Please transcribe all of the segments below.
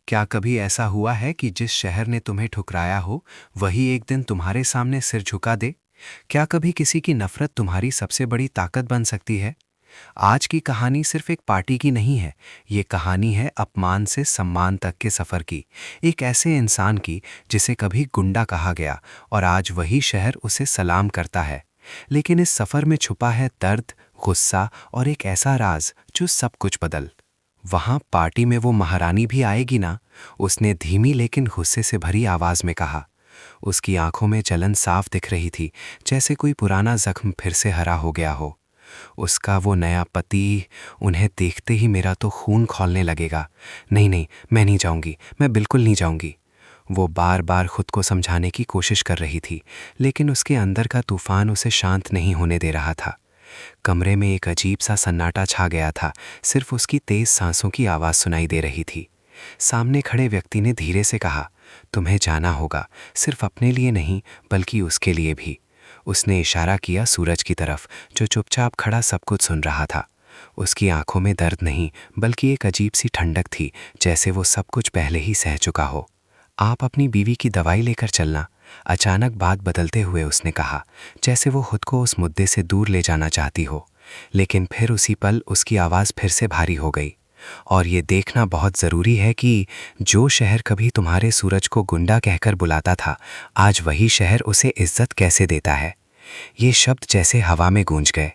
क्या कभी ऐसा हुआ है कि जिस शहर ने तुम्हें ठुकराया हो, वही एक दिन तुम्हारे सामने सिर झुका दे? क्या कभी किसी की नफ़रत तुम्हारी सबसे बड़ी ताकत बन सकती है? आज की कहानी सिर्फ एक पार्टी की नहीं है, ये कहानी है अपमान से सम्मान तक के सफ़र की। एक ऐसे इंसान की जिसे कभी गुंडा कहा गया और आज वही शहर उसे सलाम करता है। लेकिन इस सफ़र में छुपा है दर्द, गुस्सा और एक ऐसा राज जो सब कुछ बदल। वहाँ पार्टी में वो महारानी भी आएगी ना? उसने धीमी लेकिन गुस्से से भरी आवाज़ में कहा। उसकी आंखों में जलन साफ दिख रही थी, जैसे कोई पुराना जख्म फिर से हरा हो गया हो। उसका वो नया पति, उन्हें देखते ही मेरा तो खून खौलने लगेगा। नहीं नहीं, मैं नहीं जाऊंगी, मैं बिल्कुल नहीं जाऊंगी। वो बार बार खुद को समझाने की कोशिश कर रही थी, लेकिन उसके अंदर का तूफान उसे शांत नहीं होने दे रहा था। कमरे में एक अजीब सा सन्नाटा छा गया था, सिर्फ उसकी तेज सांसों की आवाज़ सुनाई दे रही थी। सामने खड़े व्यक्ति ने धीरे से कहा, तुम्हें जाना होगा, सिर्फ अपने लिए नहीं बल्कि उसके लिए भी। उसने इशारा किया सूरज की तरफ, जो चुपचाप खड़ा सब कुछ सुन रहा था। उसकी आंखों में दर्द नहीं बल्कि एक अजीब सी ठंडक थी, जैसे वो सब कुछ पहले ही सह चुका हो। आप अपनी बीवी की दवाई लेकर चलना, अचानक बात बदलते हुए उसने कहा, जैसे वो खुद को उस मुद्दे से दूर ले जाना चाहती हो। लेकिन फिर उसी पल उसकी आवाज़ फिर से भारी हो गई। और ये देखना बहुत ज़रूरी है कि जो शहर कभी तुम्हारे सूरज को गुंडा कहकर बुलाता था, आज वही शहर उसे इज्जत कैसे देता है। ये शब्द जैसे हवा में गूंज गए।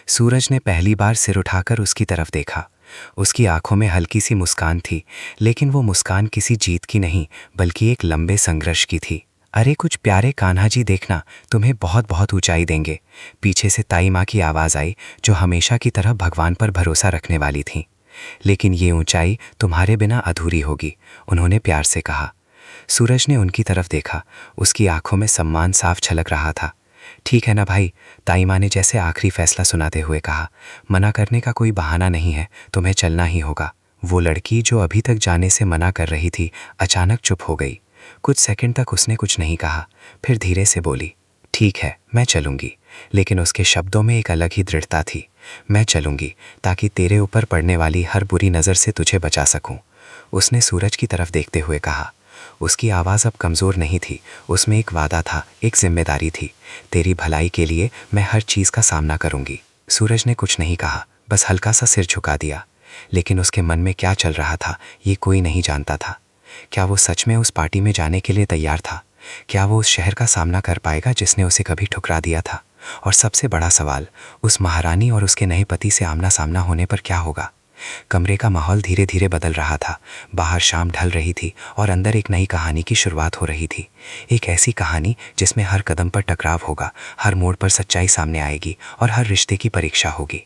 सूरज ने पहली बार सिर उठाकर उसकी तरफ देखा। उसकी आंखों में हल्की सी मुस्कान थी, लेकिन वो मुस्कान किसी जीत की नहीं बल्कि एक लंबे संघर्ष की थी। अरे कुछ प्यारे कान्हा जी, देखना, तुम्हें बहुत बहुत ऊंचाई देंगे। पीछे से ताई माँ की आवाज़ आई, जो हमेशा की तरह भगवान पर भरोसा रखने वाली थी। लेकिन ये ऊंचाई तुम्हारे बिना अधूरी होगी, उन्होंने प्यार से कहा। सूरज ने उनकी तरफ देखा, उसकी आंखों में सम्मान साफ छलक रहा था। ठीक है ना भाई, ताई माँ ने जैसे आखिरी फैसला सुनाते हुए कहा। मना करने का कोई बहाना नहीं है, तुम्हें चलना ही होगा। वो लड़की जो अभी तक जाने से मना कर रही थी, अचानक चुप हो गई। कुछ सेकंड तक उसने कुछ नहीं कहा, फिर धीरे से बोली, ठीक है, मैं चलूंगी। लेकिन उसके शब्दों में एक अलग ही दृढ़ता थी। मैं चलूंगी ताकि तेरे ऊपर पड़ने वाली हर बुरी नज़र से तुझे बचा सकूं। उसने सूरज की तरफ देखते हुए कहा। उसकी आवाज़ अब कमज़ोर नहीं थी, उसमें एक वादा था, एक जिम्मेदारी थी। तेरी भलाई के लिए मैं हर चीज़ का सामना करूंगी। सूरज ने कुछ नहीं कहा, बस हल्का सा सिर झुका दिया। लेकिन उसके मन में क्या चल रहा था, ये कोई नहीं जानता था। क्या वो सच में उस पार्टी में जाने के लिए तैयार था? क्या वो उस शहर का सामना कर पाएगा जिसने उसे कभी ठुकरा दिया था? और सबसे बड़ा सवाल, उस महारानी और उसके नए पति से आमना सामना होने पर क्या होगा? कमरे का माहौल धीरे धीरे बदल रहा था। बाहर शाम ढल रही थी और अंदर एक नई कहानी की शुरुआत हो रही थी। एक ऐसी कहानी जिसमें हर कदम पर टकराव होगा, हर मोड़ पर सच्चाई सामने आएगी और हर रिश्ते की परीक्षा होगी।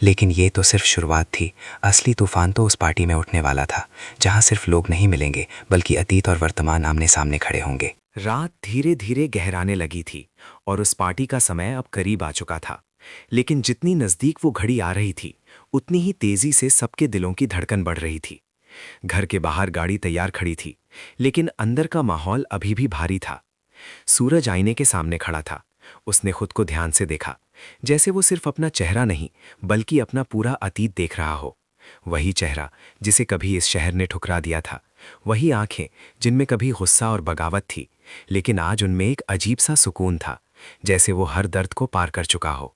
लेकिन ये तो सिर्फ शुरुआत थी। असली तूफान तो उस पार्टी में उठने वाला था, जहां सिर्फ लोग नहीं मिलेंगे बल्कि अतीत और वर्तमान आमने सामने खड़े होंगे। रात धीरे धीरे गहराने लगी थी और उस पार्टी का समय अब करीब आ चुका था। लेकिन जितनी नज़दीक वो घड़ी आ रही थी, उतनी ही तेजी से सबके दिलों की धड़कन बढ़ रही थी। घर के बाहर गाड़ी तैयार खड़ी थी, लेकिन अंदर का माहौल अभी भी भारी था। सूरज आईने के सामने खड़ा था। उसने खुद को ध्यान से देखा, जैसे वो सिर्फ अपना चेहरा नहीं बल्कि अपना पूरा अतीत देख रहा हो। वही चेहरा जिसे कभी इस शहर ने ठुकरा दिया था, वही आंखें जिनमें कभी गुस्सा और बगावत थी, लेकिन आज उनमें एक अजीब सा सुकून था, जैसे वो हर दर्द को पार कर चुका हो।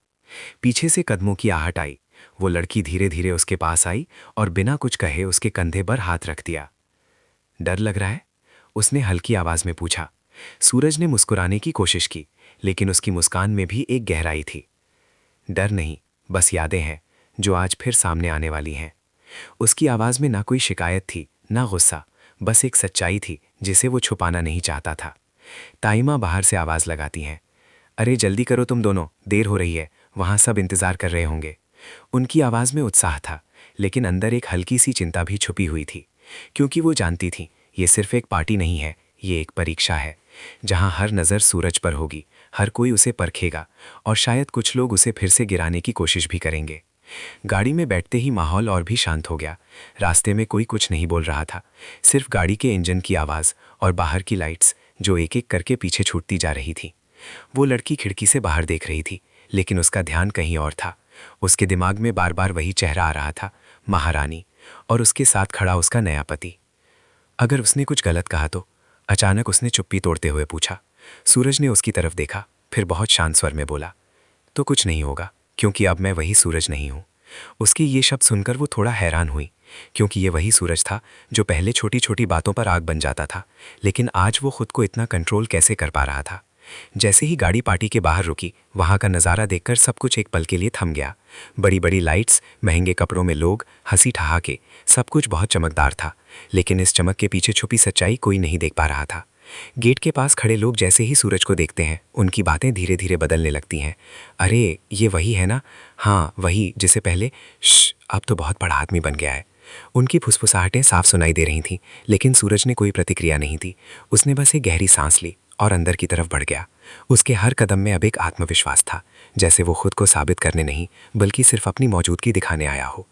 पीछे से कदमों की आहट आई। वो लड़की धीरे धीरे उसके पास आई और बिना कुछ कहे उसके कंधे पर हाथ रख दिया। डर लग रहा है? उसने हल्की आवाज में पूछा। सूरज ने मुस्कुराने की कोशिश की, लेकिन उसकी मुस्कान में भी एक गहराई थी। डर नहीं, बस यादें हैं जो आज फिर सामने आने वाली हैं। उसकी आवाज में ना कोई शिकायत थी, ना गुस्सा, बस एक सच्चाई थी जिसे वो छुपाना नहीं चाहता था। ताइमा बाहर से आवाज लगाती हैं, अरे जल्दी करो तुम दोनों, देर हो रही है, वहां सब इंतजार कर रहे होंगे। उनकी आवाज में उत्साह था, लेकिन अंदर एक हल्की सी चिंता भी छुपी हुई थी, क्योंकि वो जानती थी ये सिर्फ एक पार्टी नहीं है, ये एक परीक्षा है, जहां हर नज़र सूरज पर होगी, हर कोई उसे परखेगा और शायद कुछ लोग उसे फिर से गिराने की कोशिश भी करेंगे। गाड़ी में बैठते ही माहौल और भी शांत हो गया। रास्ते में कोई कुछ नहीं बोल रहा था, सिर्फ गाड़ी के इंजन की आवाज़ और बाहर की लाइट्स जो एक एक करके पीछे छूटती जा रही थी। वो लड़की खिड़की से बाहर देख रही थी, लेकिन उसका ध्यान कहीं और था। उसके दिमाग में बार बार वही चेहरा आ रहा था, महारानी, और उसके साथ खड़ा उसका नया पति। अगर उसने कुछ गलत कहा तो? अचानक उसने चुप्पी तोड़ते हुए पूछा। सूरज ने उसकी तरफ देखा, फिर बहुत शांत स्वर में बोला, तो कुछ नहीं होगा, क्योंकि अब मैं वही सूरज नहीं हूं। उसकी ये शब्द सुनकर वो थोड़ा हैरान हुई, क्योंकि ये वही सूरज था जो पहले छोटी छोटी बातों पर आग बन जाता था, लेकिन आज वो खुद को इतना कंट्रोल कैसे कर पा रहा था। जैसे ही गाड़ी पार्टी के बाहर रुकी, वहां का नज़ारा देखकर सब कुछ एक पल के लिए थम गया। बड़ी बड़ी लाइट्स, महंगे कपड़ों में लोग, हंसी ठहाके, सब कुछ बहुत चमकदार था, लेकिन इस चमक के पीछे छुपी सच्चाई कोई नहीं देख पा रहा था। गेट के पास खड़े लोग जैसे ही सूरज को देखते हैं, उनकी बातें धीरे धीरे बदलने लगती हैं। अरे, ये वही है ना? हाँ, वही जिसे पहले अब तो बहुत बड़ा आदमी बन गया है। उनकी फुसफुसाहटें साफ सुनाई दे रही थीं, लेकिन सूरज ने कोई प्रतिक्रिया नहीं दी। उसने बस एक गहरी सांस ली और अंदर की तरफ बढ़ गया। उसके हर कदम में अब एक आत्मविश्वास था, जैसे वो खुद को साबित करने नहीं, बल्कि सिर्फ अपनी मौजूदगी दिखाने आया हो।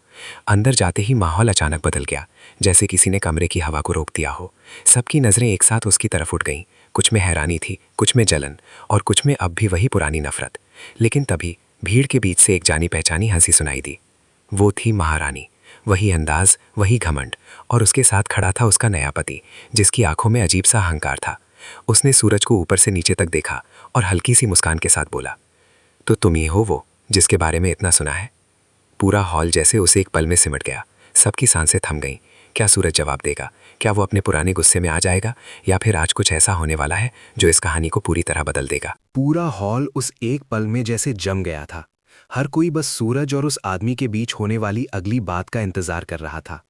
अंदर जाते ही माहौल अचानक बदल गया, जैसे किसी ने कमरे की हवा को रोक दिया हो। सबकी नज़रें एक साथ उसकी तरफ उठ गईं। कुछ में हैरानी थी, कुछ में जलन, और कुछ में अब भी वही पुरानी नफरत। लेकिन तभी भीड़ के बीच से एक जानी पहचानी हंसी सुनाई दी। वो थी महारानी। वही अंदाज, वही घमंड, और उसके साथ खड़ा था उसका नया पति, जिसकी आंखों में अजीब सा अहंकार था। उसने सूरज को ऊपर से नीचे तक देखा और हल्की सी मुस्कान के साथ बोला, तो तुम ही हो वो जिसके बारे में इतना सुना है? पूरा हॉल जैसे उसे एक पल में सिमट गया। सबकी सांसें थम गईं। क्या सूरज जवाब देगा? क्या वो अपने पुराने गुस्से में आ जाएगा, या फिर आज कुछ ऐसा होने वाला है जो इस कहानी को पूरी तरह बदल देगा? पूरा हॉल उस एक पल में जैसे जम गया था। हर कोई बस सूरज और उस आदमी के बीच होने वाली अगली बात का इंतजार कर रहा था।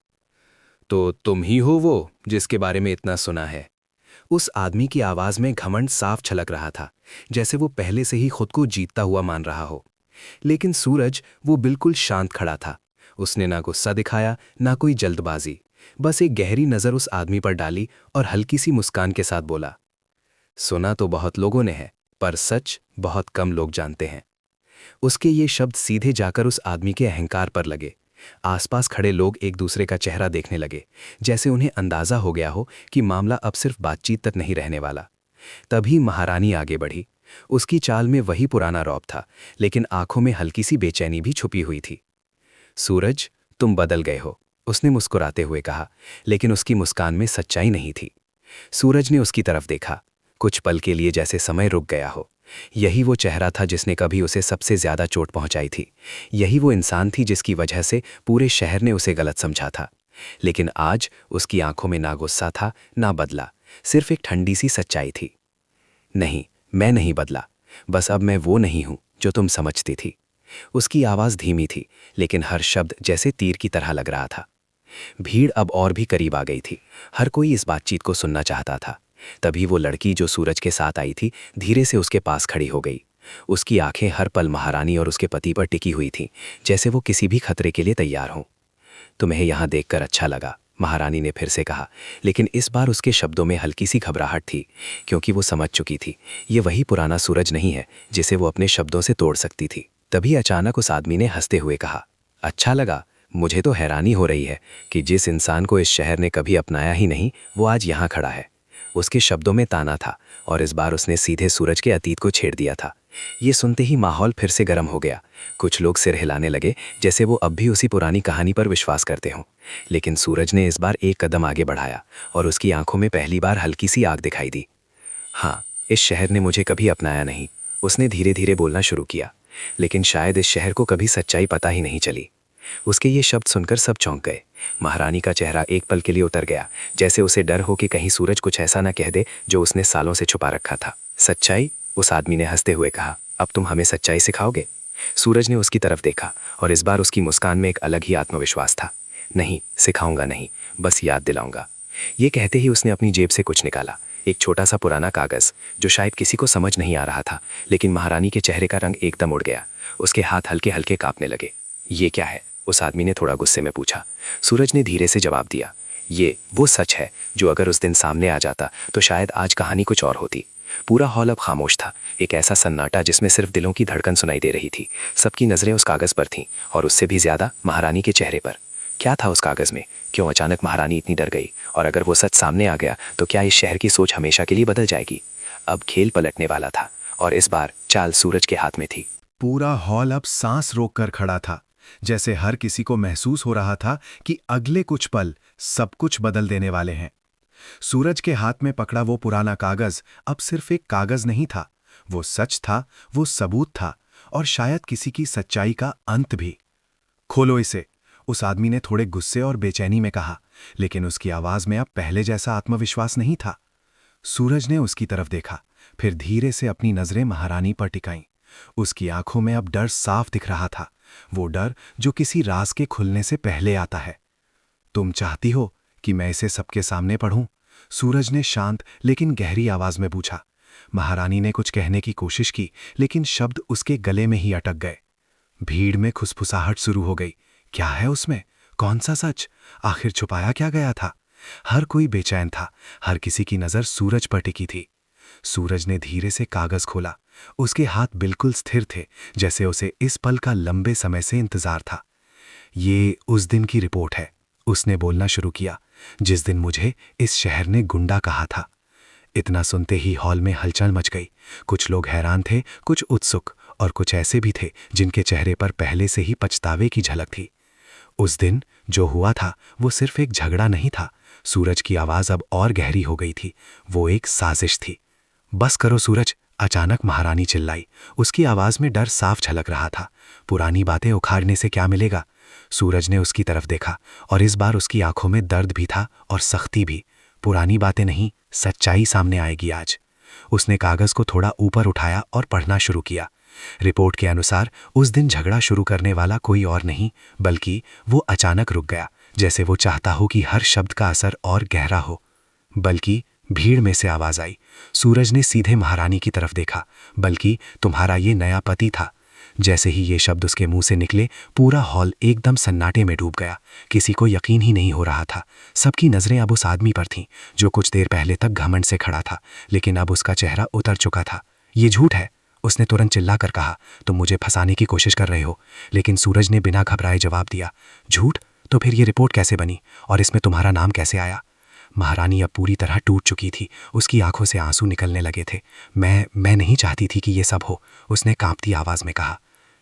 तो तुम ही हो वो जिसके बारे में इतना सुना है? उस आदमी की आवाज में घमंड साफ छलक रहा था, जैसे वो पहले से ही खुद को जीतता हुआ मान रहा हो। लेकिन सूरज वो बिल्कुल शांत खड़ा था। उसने ना गुस्सा दिखाया, ना कोई जल्दबाजी। बस एक गहरी नजर उस आदमी पर डाली और हल्की सी मुस्कान के साथ बोला, सुना तो बहुत लोगों ने है, पर सच बहुत कम लोग जानते हैं। उसके ये शब्द सीधे जाकर उस आदमी के अहंकार पर लगे। आसपास खड़े लोग एक दूसरे का चेहरा देखने लगे, जैसे उन्हें अंदाजा हो गया हो कि मामला अब सिर्फ बातचीत तक नहीं रहने वाला। तभी महारानी आगे बढ़ी। उसकी चाल में वही पुराना रौब था, लेकिन आंखों में हल्की सी बेचैनी भी छुपी हुई थी। सूरज, तुम बदल गए हो, उसने मुस्कुराते हुए कहा, लेकिन उसकी मुस्कान में सच्चाई नहीं थी। सूरज ने उसकी तरफ देखा। कुछ पल के लिए जैसे समय रुक गया हो। यही वो चेहरा था जिसने कभी उसे सबसे ज्यादा चोट पहुंचाई थी। यही वो इंसान थी जिसकी वजह से पूरे शहर ने उसे गलत समझा था। लेकिन आज उसकी आंखों में ना गुस्सा था, ना बदला, सिर्फ एक ठंडी सी सच्चाई थी। नहीं, मैं नहीं बदला, बस अब मैं वो नहीं हूं जो तुम समझती थी। उसकी आवाज धीमी थी, लेकिन हर शब्द जैसे तीर की तरह लग रहा था। भीड़ अब और भी करीब आ गई थी। हर कोई इस बातचीत को सुनना चाहता था। तभी वो लड़की जो सूरज के साथ आई थी, धीरे से उसके पास खड़ी हो गई। उसकी आंखें हर पल महारानी और उसके पति पर टिकी हुई थीं, जैसे वो किसी भी खतरे के लिए तैयार हों। तुम्हें यहाँ देखकर अच्छा लगा, महारानी ने फिर से कहा, लेकिन इस बार उसके शब्दों में हल्की सी घबराहट थी, क्योंकि वो समझ चुकी थी ये वही पुराना सूरज नहीं है जिसे वो अपने शब्दों से तोड़ सकती थी। तभी अचानक उस आदमी ने हंसते हुए कहा, अच्छा लगा? मुझे तो हैरानी हो रही है कि जिस इंसान को इस शहर ने कभी अपनाया ही नहीं, वो आज यहाँ खड़ा है। उसके शब्दों में ताना था, और इस बार उसने सीधे सूरज के अतीत को छेड़ दिया था। ये सुनते ही माहौल फिर से गर्म हो गया। कुछ लोग सिर हिलाने लगे, जैसे वो अब भी उसी पुरानी कहानी पर विश्वास करते हों। लेकिन सूरज ने इस बार एक कदम आगे बढ़ाया, और उसकी आंखों में पहली बार हल्की सी आग दिखाई दी। हाँ, इस शहर ने मुझे कभी अपनाया नहीं, उसने धीरे धीरे बोलना शुरू किया, लेकिन शायद इस शहर को कभी सच्चाई पता ही नहीं चली। उसके ये शब्द सुनकर सब चौंक गए। महारानी का चेहरा एक पल के लिए उतर गया, जैसे उसे डर हो कि कहीं सूरज कुछ ऐसा न कह दे जो उसने सालों से छुपा रखा था। सच्चाई? उस आदमी ने हंसते हुए कहा, अब तुम हमें सच्चाई सिखाओगे? सूरज ने उसकी तरफ देखा, और इस बार उसकी मुस्कान में एक अलग ही आत्मविश्वास था। नहीं, सिखाऊंगा नहीं, बस याद दिलाऊंगा। ये कहते ही उसने अपनी जेब से कुछ निकाला, एक छोटा सा पुराना कागज, जो शायद किसी को समझ नहीं आ रहा था, लेकिन महारानी के चेहरे का रंग एकदम उड़ गया। उसके हाथ हल्के हल्के कांपने लगे। ये क्या है? उस आदमी ने थोड़ा गुस्से में पूछा। सूरज ने धीरे से जवाब दिया, ये वो सच है जो अगर उस दिन सामने आ जाता तो शायद आज कहानी कुछ और होती। पूरा हॉल अब खामोश था, एक ऐसा सन्नाटा जिसमें सिर्फ दिलों की धड़कन सुनाई दे रही थी। सबकी नजरें उस कागज पर थीं, और उससे भी ज्यादा महारानी के चेहरे पर। क्या था उस कागज में? क्यों अचानक महारानी इतनी डर गई? और अगर वो सच सामने आ गया तो क्या इस शहर की सोच हमेशा के लिए बदल जाएगी? अब खेल पलटने वाला था, और इस बार चाल सूरज के हाथ में थी। पूरा हॉल अब सांस रोककर खड़ा था, जैसे हर किसी को महसूस हो रहा था कि अगले कुछ पल सब कुछ बदल देने वाले हैं। सूरज के हाथ में पकड़ा वो पुराना कागज अब सिर्फ एक कागज नहीं था, वो सच था, वो सबूत था, और शायद किसी की सच्चाई का अंत भी। खोलो इसे, उस आदमी ने थोड़े गुस्से और बेचैनी में कहा, लेकिन उसकी आवाज में अब पहले जैसा आत्मविश्वास नहीं था। सूरज ने उसकी तरफ देखा, फिर धीरे से अपनी नजरें महारानी पर टिकाईं। उसकी आंखों में अब डर साफ दिख रहा था, वो डर जो किसी राज के खुलने से पहले आता है। तुम चाहती हो कि मैं इसे सबके सामने पढ़ूं? सूरज ने शांत लेकिन गहरी आवाज में पूछा। महारानी ने कुछ कहने की कोशिश की, लेकिन शब्द उसके गले में ही अटक गए। भीड़ में खुसफुसाहट शुरू हो गई। क्या है उसमें? कौन सा सच? आखिर छुपाया क्या गया था? हर कोई बेचैन था, हर किसी की नजर सूरज पर टिकी थी। सूरज ने धीरे से कागज खोला। उसके हाथ बिल्कुल स्थिर थे, जैसे उसे इस पल का लंबे समय से इंतजार था। ये उस दिन की रिपोर्ट है, उसने बोलना शुरू किया, जिस दिन मुझे इस शहर ने गुंडा कहा था। इतना सुनते ही हॉल में हलचल मच गई। कुछ लोग हैरान थे, कुछ उत्सुक, और कुछ ऐसे भी थे जिनके चेहरे पर पहले से ही पछतावे की झलक थी। उस दिन जो हुआ था वो सिर्फ एक झगड़ा नहीं था। सूरज की आवाज अब और गहरी हो गई थी। वो एक साजिश थी। बस करो सूरज, अचानक महारानी चिल्लाई। उसकी आवाज में डर साफ झलक रहा था। पुरानी बातें उखाड़ने से क्या मिलेगा? सूरज ने उसकी तरफ देखा, और इस बार उसकी आंखों में दर्द भी था और सख्ती भी। पुरानी बातें नहीं, सच्चाई सामने आएगी आज। उसने कागज को थोड़ा ऊपर उठाया और पढ़ना शुरू किया। रिपोर्ट के अनुसार उस दिन झगड़ा शुरू करने वाला कोई और नहीं, बल्कि वो अचानक रुक गया, जैसे वो चाहता हो कि हर शब्द का असर और गहरा हो। बल्कि भीड़ में से आवाज आई। सूरज ने सीधे महारानी की तरफ देखा। बल्कि तुम्हारा ये नया पति था। जैसे ही ये शब्द उसके मुंह से निकले, पूरा हॉल एकदम सन्नाटे में डूब गया। किसी को यकीन ही नहीं हो रहा था। सबकी नजरें अब उस आदमी पर थीं, जो कुछ देर पहले तक घमंड से खड़ा था, लेकिन अब उसका चेहरा उतर चुका था। ये झूठ है, उसने तुरंत चिल्लाकर कहा। तुम मुझे फंसाने की कोशिश कर रहे हो। लेकिन सूरज ने बिना घबराए जवाब दिया। झूठ? तो फिर ये रिपोर्ट कैसे बनी, और इसमें तुम्हारा नाम कैसे आया? महारानी अब पूरी तरह टूट चुकी थी। उसकी आंखों से आंसू निकलने लगे थे। मैं नहीं चाहती थी कि ये सब हो, उसने कांपती आवाज में कहा।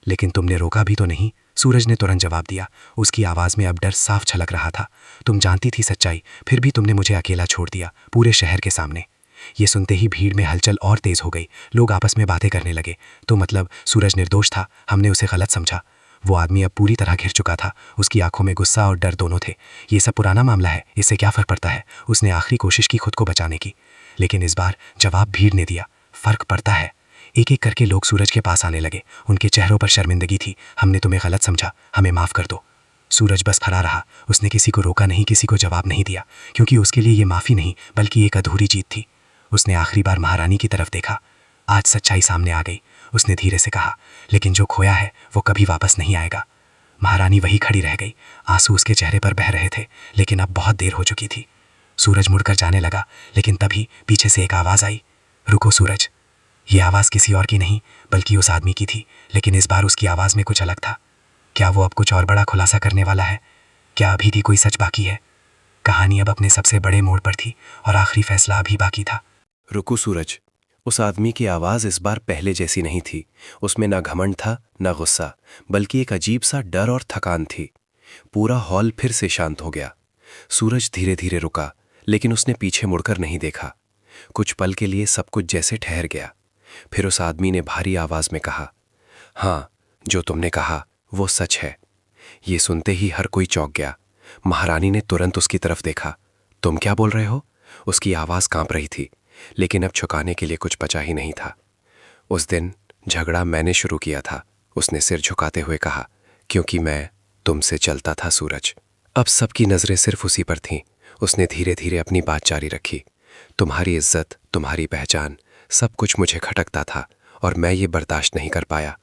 लेकिन तुमने रोका भी तो नहीं, सूरज ने तुरंत जवाब दिया। उसकी आवाज में अब डर साफ झलक रहा था। तुम जानती थी सच्चाई, फिर भी तुमने मुझे अकेला छोड़ दिया, पूरे शहर के सामने। ये सुनते ही भीड़ में हलचल और तेज हो गई। लोग आपस में बातें करने लगे। तो मतलब सूरज निर्दोष था, हमने उसे गलत समझा। वो आदमी अब पूरी तरह घिर चुका था। उसकी आंखों में गुस्सा और डर दोनों थे। ये सब पुराना मामला है, इससे क्या फर्क पड़ता है? उसने आखिरी कोशिश की खुद को बचाने की, लेकिन इस बार जवाब भीड़ ने दिया। फर्क पड़ता है। एक एक करके लोग सूरज के पास आने लगे। उनके चेहरों पर शर्मिंदगी थी। हमने तुम्हें गलत समझा, हमें माफ कर दो। सूरज बस खड़ा रहा। उसने किसी को रोका नहीं, किसी को जवाब नहीं दिया, क्योंकि उसके लिए ये माफी नहीं बल्कि एक अधूरी जीत थी। उसने आखिरी बार महारानी की तरफ देखा। आज सच्चाई सामने आ गई, उसने धीरे से कहा। लेकिन जो खोया है वो कभी वापस नहीं आएगा। महारानी वही खड़ी रह गई। आंसू उसके चेहरे पर बह रहे थे, लेकिन अब बहुत देर हो चुकी थी। सूरज मुड़कर जाने लगा, लेकिन तभी पीछे से एक आवाज आई। रुको सूरज। ये आवाज किसी और की नहीं बल्कि उस आदमी की थी, लेकिन इस बार उसकी आवाज में कुछ अलग था। क्या वो अब कुछ और बड़ा खुलासा करने वाला है? क्या अभी भी कोई सच बाकी है? कहानी अब अपने सबसे बड़े मोड़ पर थी, और आखिरी फैसला अभी बाकी था। रुको सूरज। उस आदमी की आवाज इस बार पहले जैसी नहीं थी। उसमें ना घमंड था, ना गुस्सा, बल्कि एक अजीब सा डर और थकान थी। पूरा हॉल फिर से शांत हो गया। सूरज धीरे धीरे रुका, लेकिन उसने पीछे मुड़कर नहीं देखा। कुछ पल के लिए सब कुछ जैसे ठहर गया। फिर उस आदमी ने भारी आवाज में कहा, हाँ, जो तुमने कहा वो सच है। ये सुनते ही हर कोई चौंक गया। महारानी ने तुरंत उसकी तरफ देखा। तुम क्या बोल रहे हो? उसकी आवाज कांप रही थी, लेकिन अब छुपाने के लिए कुछ बचा ही नहीं था। उस दिन झगड़ा मैंने शुरू किया था, उसने सिर झुकाते हुए कहा, क्योंकि मैं तुमसे चलता था सूरज। अब सबकी नजरें सिर्फ उसी पर थीं। उसने धीरे धीरे अपनी बात जारी रखी। तुम्हारी इज्जत, तुम्हारी पहचान, सब कुछ मुझे खटकता था, और मैं ये बर्दाश्त नहीं कर पाया।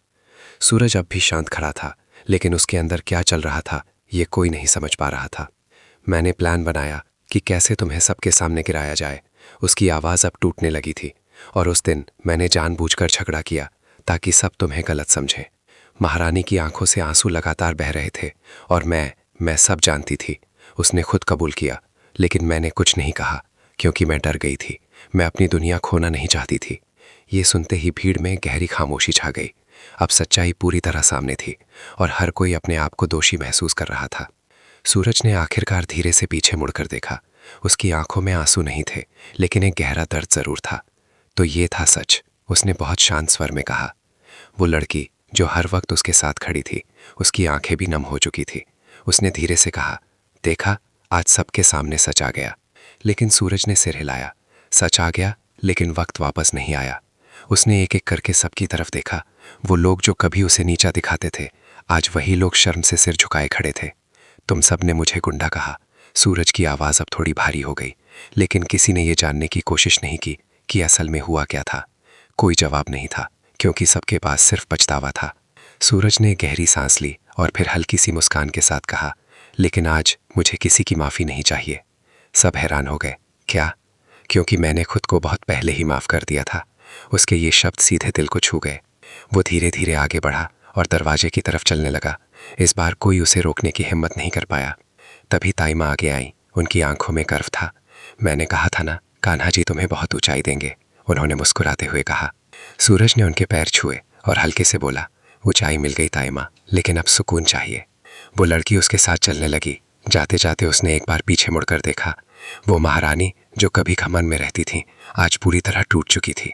सूरज अब भी शांत खड़ा था, लेकिन उसके अंदर क्या चल रहा था ये कोई नहीं समझ पा रहा था। मैंने प्लान बनाया कि कैसे तुम्हें सबके सामने गिराया जाए। उसकी आवाज़ अब टूटने लगी थी। और उस दिन मैंने जानबूझकर झगड़ा किया ताकि सब तुम्हें गलत समझें। महारानी की आंखों से आंसू लगातार बह रहे थे, और मैं सब जानती थी। उसने खुद कबूल किया, लेकिन मैंने कुछ नहीं कहा, क्योंकि मैं डर गई थी। मैं अपनी दुनिया खोना नहीं चाहती थी। ये सुनते ही भीड़ में गहरी खामोशी छा गई। अब सच्चाई पूरी तरह सामने थी, और हर कोई अपने आप को दोषी महसूस कर रहा था। सूरज ने आखिरकार धीरे से पीछे मुड़कर देखा। उसकी आंखों में आंसू नहीं थे, लेकिन एक गहरा दर्द जरूर था। तो ये था सच, उसने बहुत शांत स्वर में कहा। वो लड़की जो हर वक्त उसके साथ खड़ी थी, उसकी आंखें भी नम हो चुकी थी। उसने धीरे से कहा, देखा, आज सबके सामने सच आ गया। लेकिन सूरज ने सिर हिलाया। सच आ गया, लेकिन वक्त वापस नहीं आया। उसने एक एक करके सबकी तरफ देखा। वो लोग जो कभी उसे नीचा दिखाते थे, आज वही लोग शर्म से सिर झुकाए खड़े थे। तुम सब ने मुझे गुंडा कहा। सूरज की आवाज़ अब थोड़ी भारी हो गई, लेकिन किसी ने ये जानने की कोशिश नहीं की कि असल में हुआ क्या था। कोई जवाब नहीं था, क्योंकि सबके पास सिर्फ पछतावा था। सूरज ने गहरी सांस ली और फिर हल्की सी मुस्कान के साथ कहा, लेकिन आज मुझे किसी की माफ़ी नहीं चाहिए। सब हैरान हो गए। क्या? क्योंकि मैंने खुद को बहुत पहले ही माफ़ कर दिया था। उसके ये शब्द सीधे दिल को छू गए। वो धीरे धीरे आगे बढ़ा और दरवाजे की तरफ चलने लगा। इस बार कोई उसे रोकने की हिम्मत नहीं कर पाया। तभी ताइमा आगे आई। उनकी आंखों में गर्व था। मैंने कहा था ना, कान्हा जी तुम्हें बहुत ऊंचाई देंगे, उन्होंने मुस्कुराते हुए कहा। सूरज ने उनके पैर छुए और हल्के से बोला, ऊंचाई मिल गई ताइमा, लेकिन अब सुकून चाहिए। वो लड़की उसके साथ चलने लगी। जाते जाते उसने एक बार पीछे मुड़कर देखा। वो महारानी जो कभी घमंड में रहती थी, आज पूरी तरह टूट चुकी थी।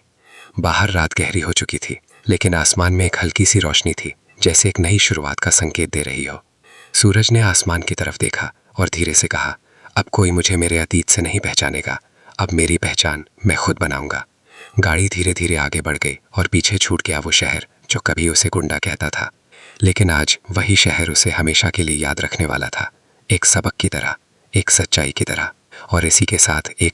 बाहर रात गहरी हो चुकी थी, लेकिन आसमान में एक हल्की सी रोशनी थी, जैसे एक नई शुरुआत का संकेत दे रही हो। सूरज ने आसमान की तरफ देखा और धीरे से कहा, अब कोई मुझे मेरे अतीत से नहीं पहचानेगा। अब मेरी पहचान मैं खुद बनाऊंगा। गाड़ी धीरे धीरे आगे बढ़ गई और पीछे छूट गया वो शहर जो कभी उसे गुंडा कहता था। लेकिन आज वही शहर उसे हमेशा के लिए याद रखने वाला था, एक सबक की तरह, एक सच्चाई की तरह, और इसी के साथ एक